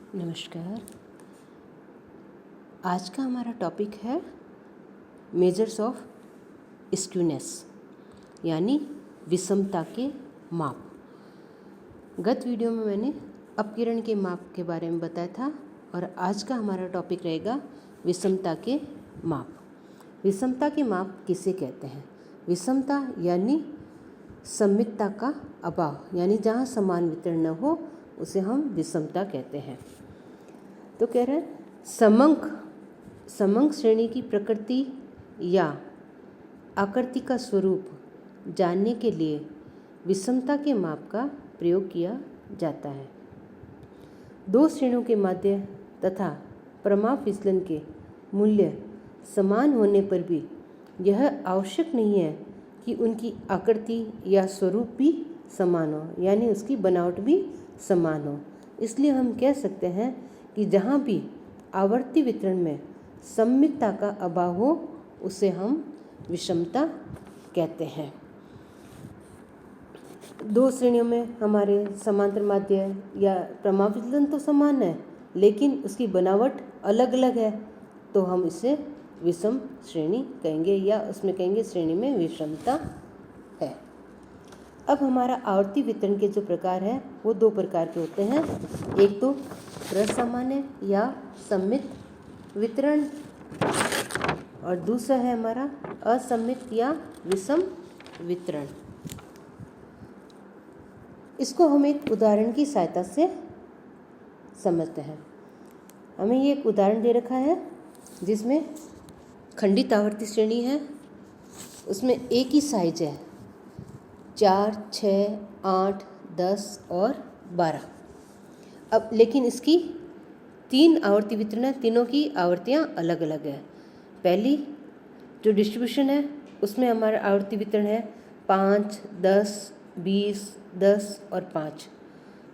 नमस्कार। आज का हमारा टॉपिक है मेजर्स ऑफ स्क्यूनेस यानी विषमता के माप। गत वीडियो में मैंने अपकिरण के माप के बारे में बताया था और आज का हमारा टॉपिक रहेगा विषमता के माप। विषमता के माप किसे कहते हैं? विषमता यानी सममितता का अभाव, यानी जहाँ समान वितरण न हो उसे हम विषमता कहते हैं। तो कह रहे हैं समंक श्रेणी की प्रकृति या आकृति का स्वरूप जानने के लिए विषमता के माप का प्रयोग किया जाता है। दो श्रेणियों के माध्य तथा प्रमाप विचलन के मूल्य समान होने पर भी यह आवश्यक नहीं है कि उनकी आकृति या स्वरूप भी समान हो, यानी उसकी बनावट भी समान हो। इसलिए हम कह सकते हैं कि जहाँ भी आवर्ती वितरण में सममितता का अभाव हो उसे हम विषमता कहते हैं। दो श्रेणियों में हमारे समांतर माध्य या प्रमाप विचलन तो समान है, लेकिन उसकी बनावट अलग अलग है, तो हम इसे विषम श्रेणी कहेंगे या उसमें कहेंगे श्रेणी में विषमता है। अब हमारा आवर्ती वितरण के जो प्रकार है वो दो प्रकार के होते हैं। एक तो प्रसामान्य या सममित वितरण और दूसरा है हमारा असममित या विषम वितरण। इसको हम एक उदाहरण की सहायता से समझते हैं। हमें ये एक उदाहरण दे रखा है जिसमें खंडित आवर्ती श्रेणी है, उसमें एक ही साइज है 4, 6, 8, 10 और 12। अब लेकिन इसकी 3 आवर्ती वितरण है, तीनों की आवर्तियाँ अलग अलग है। पहली जो डिस्ट्रीब्यूशन है उसमें हमारा आवर्ती वितरण है 5, 10, 20, 10 और 5।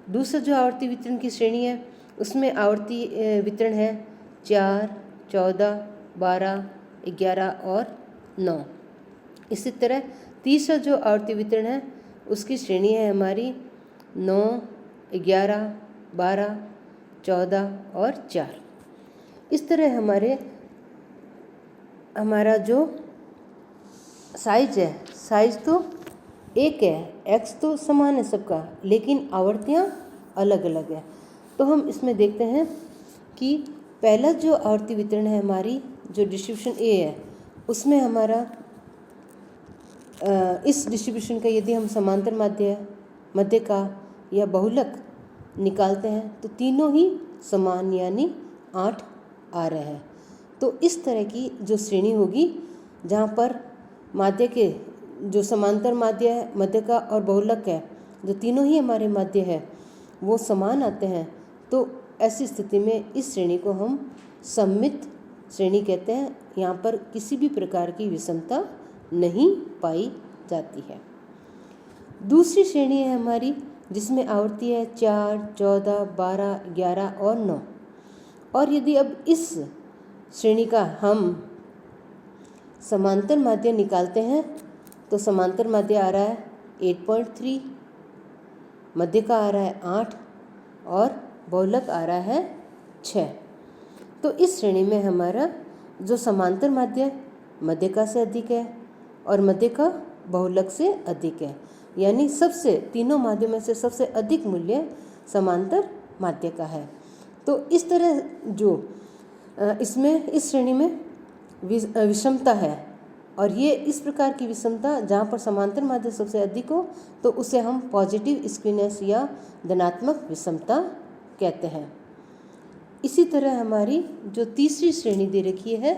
दूसरा जो आवर्ती वितरण की श्रेणी है उसमें आवर्ती वितरण है 4, 14, 12, 11 और 9। इसी तरह तीसरा जो आवर्ती वितरण है उसकी श्रेणी है हमारी 9, 11, 12, 14 और 4। इस तरह हमारा जो साइज है, साइज तो एक है, एक्स तो समान है सबका, लेकिन आवर्तियाँ अलग अलग है। तो हम इसमें देखते हैं कि पहला जो आवर्ती वितरण है हमारी जो डिस्ट्रीब्यूशन ए है उसमें हमारा इस डिस्ट्रीब्यूशन का यदि हम समांतर मध्य का या बहुलक निकालते हैं तो तीनों ही समान यानी 8 आ रहे हैं। तो इस तरह की जो श्रेणी होगी जहाँ पर माध्य के जो समांतर माध्य है, मध्य का और बहुलक है, जो तीनों ही हमारे माध्य है वो समान आते हैं, तो ऐसी स्थिति में इस श्रेणी को हम सममित श्रेणी कहते हैं। यहाँ पर किसी भी प्रकार की विषमता नहीं पाई जाती है। दूसरी श्रेणी है हमारी जिसमें आवर्ती है 4, 14, 12, 11 और 9। और यदि अब इस श्रेणी का हम समांतर माध्य निकालते हैं तो समांतर माध्य आ रहा है 8.3, मध्य का आ रहा है 8 और बहुलक आ रहा है 6। तो इस श्रेणी में हमारा जो समांतर माध्य मध्य का से अधिक है और मध्य का बहुलक से अधिक है, यानी सबसे तीनों माध्यों में से सबसे अधिक मूल्य समांतर माध्य का है। तो इस तरह जो इसमें इस श्रेणी में विषमता है, और ये इस प्रकार की विषमता जहाँ पर समांतर माध्य सबसे अधिक हो तो उसे हम पॉजिटिव स्क्यूनेस या धनात्मक विषमता कहते हैं। इसी तरह हमारी जो तीसरी श्रेणी दे रखी है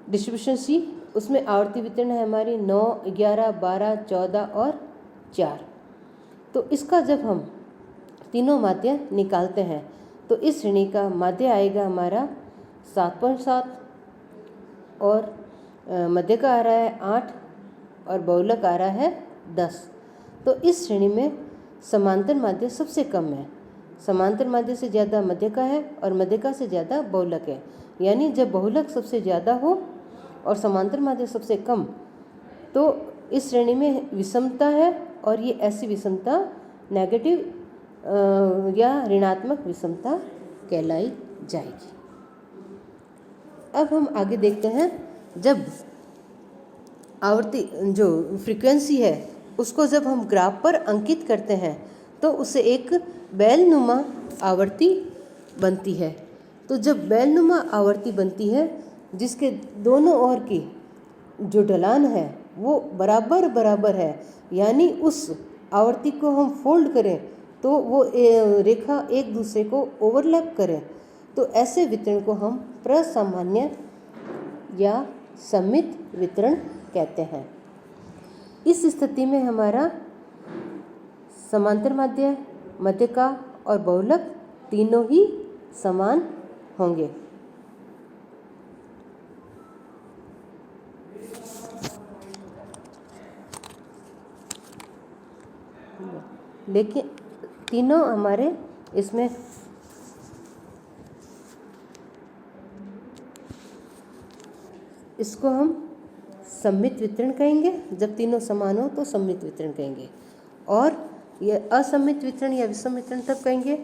डिस्ट्रीब्यूशन सी, उसमें आवर्ती वितरण है हमारी 9, 11, 12, 14 और 4। तो इसका जब हम तीनों माध्य निकालते हैं तो इस श्रेणी का माध्य आएगा हमारा 7.7 और मध्य का आ रहा है 8 और बहुलक आ रहा है 10। तो इस श्रेणी में समांतर माध्य सबसे कम है, समांतर माध्य से ज़्यादा मध्य का है और मध्य का से ज़्यादा बहुलक है। यानी जब बहुलक सबसे ज़्यादा हो और समांतर माध्य सबसे कम, तो इस श्रेणी में विषमता है, और ये ऐसी विषमता नेगेटिव या ऋणात्मक विषमता कहलाई जाएगी। अब हम आगे देखते हैं, जब आवर्ती जो फ्रीक्वेंसी है उसको जब हम ग्राफ पर अंकित करते हैं तो उसे एक बेलनुमा आवर्ती बनती है। तो जब बेलनुमा आवर्ती बनती है जिसके दोनों ओर की जो ढलान है वो बराबर बराबर है, यानी उस आवर्ती को हम फोल्ड करें तो वो रेखा एक दूसरे को ओवरलैप करें, तो ऐसे वितरण को हम प्रसामान्य या सममित वितरण कहते हैं। इस स्थिति में हमारा समांतर माध्य, मध्यिका और बहुलक तीनों ही समान होंगे। लेकिन तीनों हमारे इसमें इसको हम सममित वितरण कहेंगे। जब तीनों समान हो तो सममित वितरण कहेंगे, और यह असममित वितरण या विषम वितरण तब कहेंगे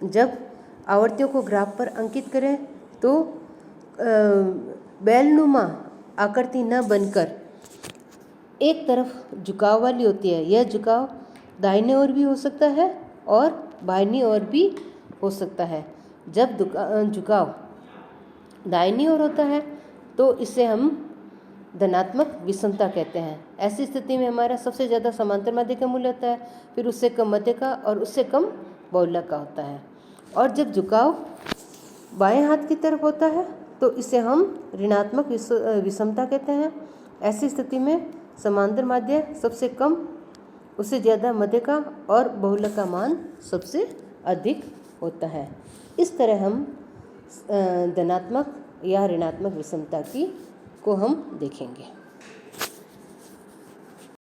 जब आवर्तियों को ग्राफ पर अंकित करें तो बेलनुमा आकृति न बनकर एक तरफ झुकाव वाली होती है। यह झुकाव दाहिने ओर भी हो सकता है और बाईं ओर भी हो सकता है। जब झुकाव दाहिनी ओर होता है तो इसे हम धनात्मक विषमता कहते हैं। ऐसी स्थिति में हमारा सबसे ज़्यादा समांतर माध्य का मूल्य होता है, फिर उससे कम मध्य का और उससे कम बहुलक का होता है। और जब झुकाव बाएं हाथ की तरफ होता है तो इसे हम ऋणात्मक विषमता कहते हैं। ऐसी स्थिति में समांतर माध्य सबसे कम, उससे ज़्यादा मध्य का और बहुलक का मान सबसे अधिक होता है। इस तरह हम धनात्मक या ऋणात्मक विषमता को हम देखेंगे।